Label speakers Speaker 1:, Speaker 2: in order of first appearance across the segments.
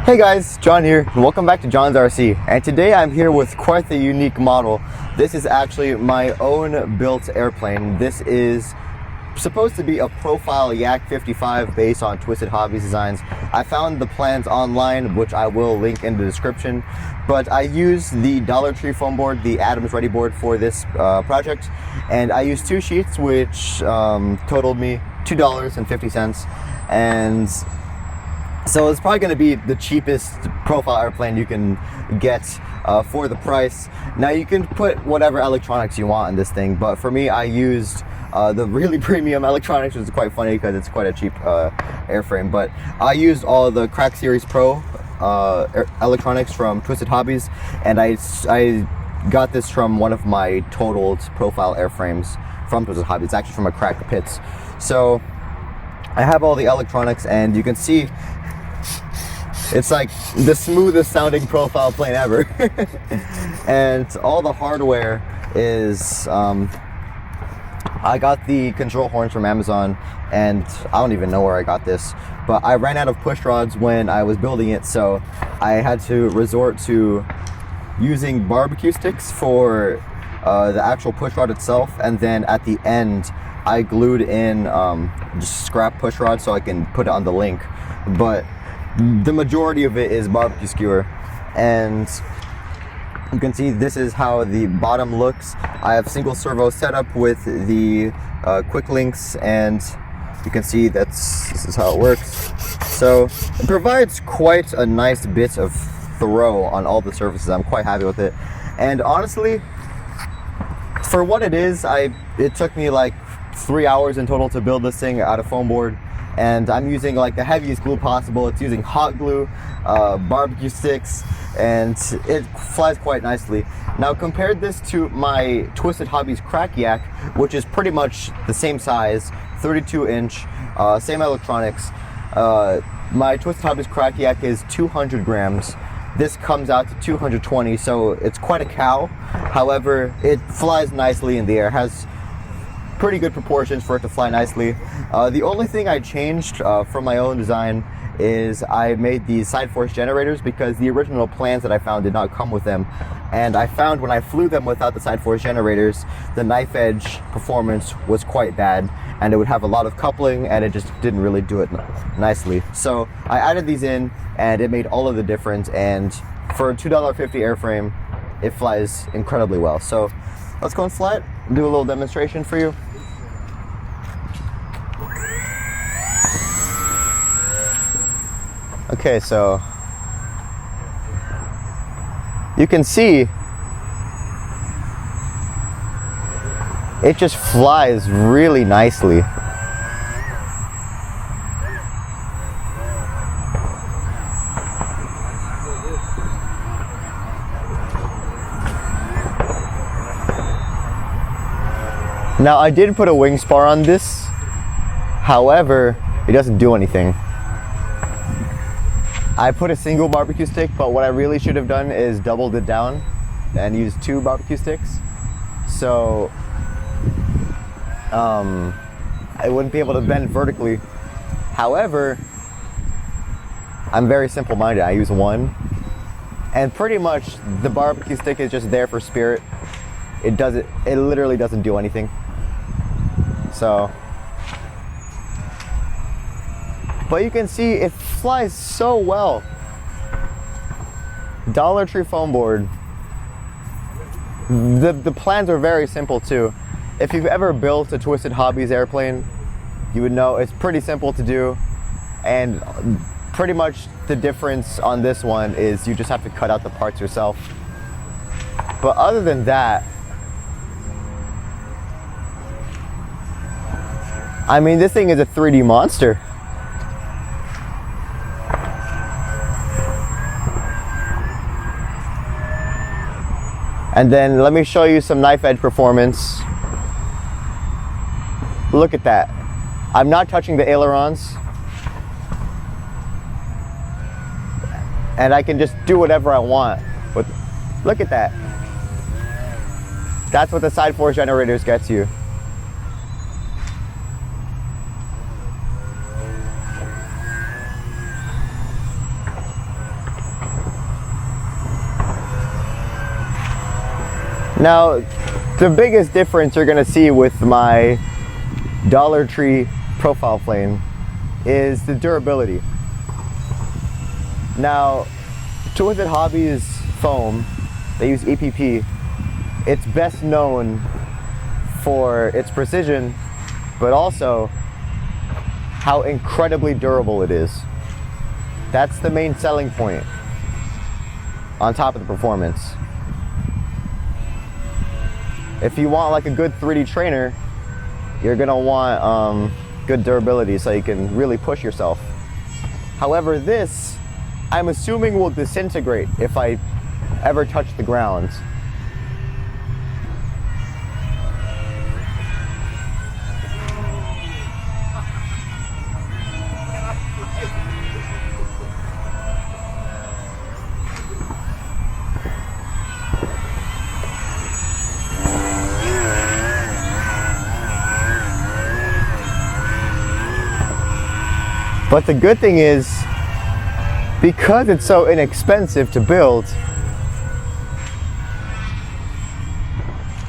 Speaker 1: Hey guys, John here, and welcome back to John's RC. And today I'm here with quite the unique model. This is actually my own built airplane. This is supposed to be a profile Yak 55 based on Twisted Hobbies designs. I found the plans online, which I will link in the description, but I used the Dollar Tree foam board, the Adams Ready board, for this project, and I used two sheets, which totaled me $2.50, and so it's probably going to be the cheapest profile airplane you can get for the price. Now you can put whatever electronics you want in this thing, but for me I used the really premium electronics, which is quite funny because it's quite a cheap airframe, but I used all the Crack Series Pro electronics from Twisted Hobbies, and I got this from one of my totaled profile airframes from Twisted Hobbies. It's actually from a Crack Pits. So I have all the electronics, and you can see it's like the smoothest sounding profile plane ever. And all the hardware is, I got the control horns from Amazon, and I don't even know where I got this, but I ran out of push rods when I was building it, so I had to resort to using barbecue sticks for the actual push rod itself, and then at the end I glued in just scrap push rod so I can put it on the link, but the majority of it is barbecue skewer. And you can see this is how the bottom looks. I have single servo setup with the quick links, and you can see this is how it works. So it provides quite a nice bit of throw on all the surfaces. I'm quite happy with it, and honestly, for what it is, it took me like 3 hours in total to build this thing out of foam board, and I'm using like the heaviest glue possible. It's using hot glue, barbecue sticks, and it flies quite nicely. Now compare this to my Twisted Hobbies Crack Yak, which is pretty much the same size, 32-inch, same electronics. My Twisted Hobbies Crack Yak is 200 grams. This comes out to 220, so it's quite a cow. However, it flies nicely in the air, has pretty good proportions for it to fly nicely. The only thing I changed from my own design is I made these side force generators, because the original plans that I found did not come with them, and I found when I flew them without the side force generators, the knife edge performance was quite bad, and it would have a lot of coupling, and it just didn't really do it nicely. So I added these in, and it made all of the difference, and for a $2.50 airframe, it flies incredibly well. So let's go and fly it, do a little demonstration for you. Okay, so you can see it just flies really nicely. Now I did put a wing spar on this, however, it doesn't do anything. I put a single barbecue stick, but what I really should have done is doubled it down and used two barbecue sticks. So I wouldn't be able to bend vertically. However, I'm very simple-minded. I use one, and pretty much the barbecue stick is just there for spirit. It literally doesn't do anything. So, but you can see it flies so well. Dollar Tree foam board. The plans are very simple too. If you've ever built a Twisted Hobbies airplane, you would know it's pretty simple to do, and pretty much the difference on this one is you just have to cut out the parts yourself. But other than that, I mean, this thing is a 3D monster. And then let me show you some knife edge performance. Look at that. I'm not touching the ailerons, and I can just do whatever I want. Look at that. That's what the side force generators gets you. Now, the biggest difference you're gonna see with my Dollar Tree profile plane is the durability. Now, Twisted Hobbies foam, they use EPP. It's best known for its precision, but also how incredibly durable it is. That's the main selling point on top of the performance. If you want like a good 3D trainer, you're gonna want good durability so you can really push yourself. However, this, I'm assuming, will disintegrate if I ever touch the ground. But the good thing is, because it's so inexpensive to build,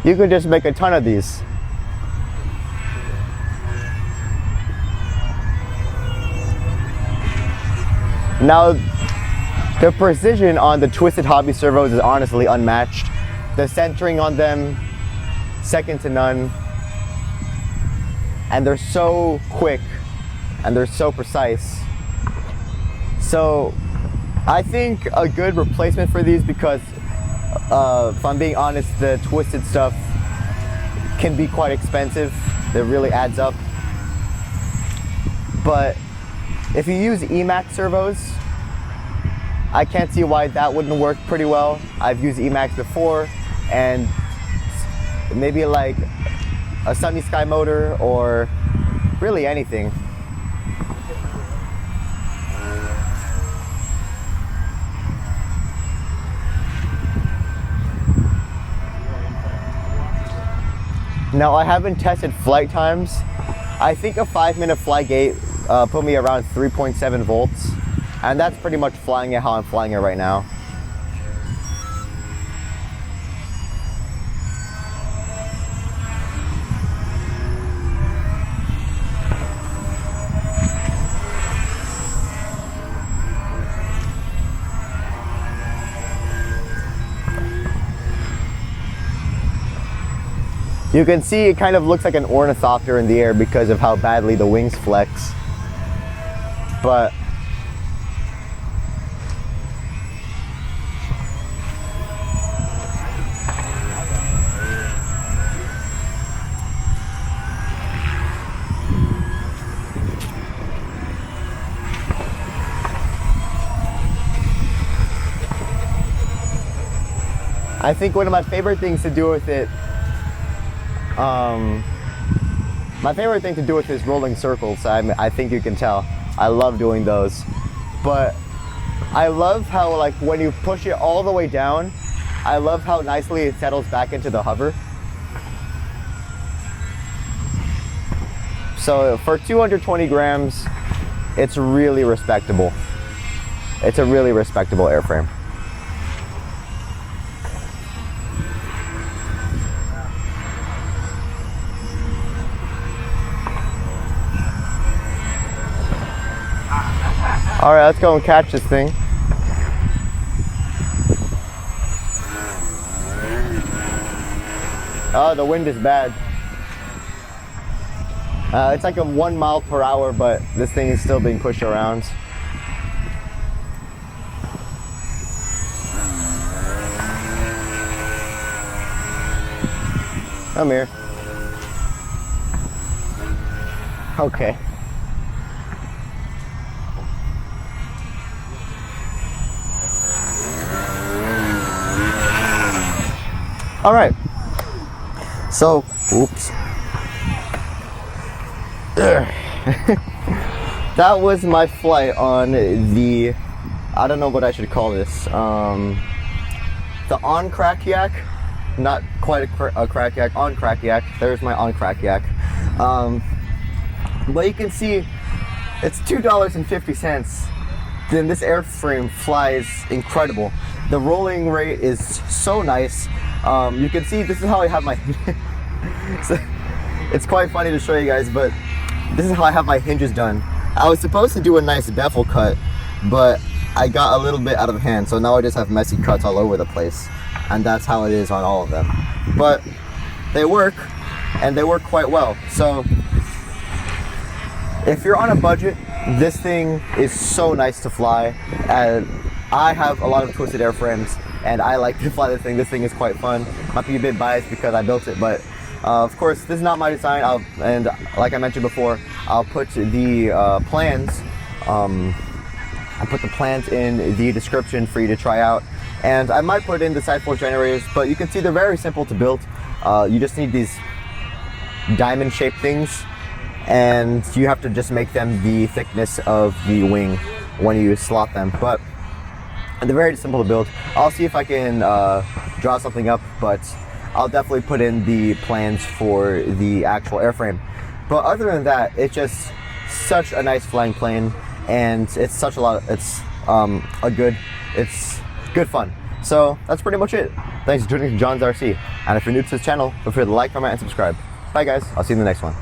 Speaker 1: you can just make a ton of these. Now, the precision on the Twisted Hobby servos is honestly unmatched. The centering on them, second to none. And they're so quick and they're so precise. So I think a good replacement for these, because if I'm being honest, the twisted stuff can be quite expensive. It really adds up. But if you use Emax servos, I can't see why that wouldn't work pretty well. I've used Emax before, and maybe like a Sunny Sky motor or really anything. Now, I haven't tested flight times. I think a 5-minute flight gate put me around 3.7 volts, and that's pretty much flying it how I'm flying it right now. You can see it kind of looks like an ornithopter in the air because of how badly the wings flex. But I think one of my favorite things to do with it, is rolling circles. I think you can tell. I love doing those. But I love how, like, when you push it all the way down, I love how nicely it settles back into the hover. So for 220 grams, it's really respectable. It's a really respectable airframe. All right, let's go and catch this thing. Oh, the wind is bad. It's like a 1 mile per hour, but this thing is still being pushed around. Come here. Okay. All right, so, oops. That was my flight on the, I don't know what I should call this, the on-crack yak, not quite a crack yak, on-crack yak. There's my on-crack yak. But you can see it's $2.50. Then this airframe flies incredible. The rolling rate is so nice. You can see this is how I have my so, it's quite funny to show you guys, but this is how I have my hinges done. I was supposed to do a nice bevel cut, but I got a little bit out of hand, so now I just have messy cuts all over the place, and that's how it is on all of them. But they work, and they work quite well. So if you're on a budget, this thing is so nice to fly. And I have a lot of twisted airframes, and I like to fly this thing. This thing is quite fun. Might be a bit biased because I built it, but of course, this is not my design. And like I mentioned before, I'll put the plans. I put the plans in the description for you to try out, and I might put in the side force generators. But you can see they're very simple to build. You just need these diamond-shaped things, and you have to just make them the thickness of the wing when you slot them. But they're very simple to build. I'll see if I can draw something up, but I'll definitely put in the plans for the actual airframe. But other than that, it's just such a nice flying plane, and it's such a lot. It's good fun. So that's pretty much it. Thanks for tuning in to John's RC, and if you're new to this channel, feel free to like, comment, and subscribe. Bye guys, I'll see you in the next one.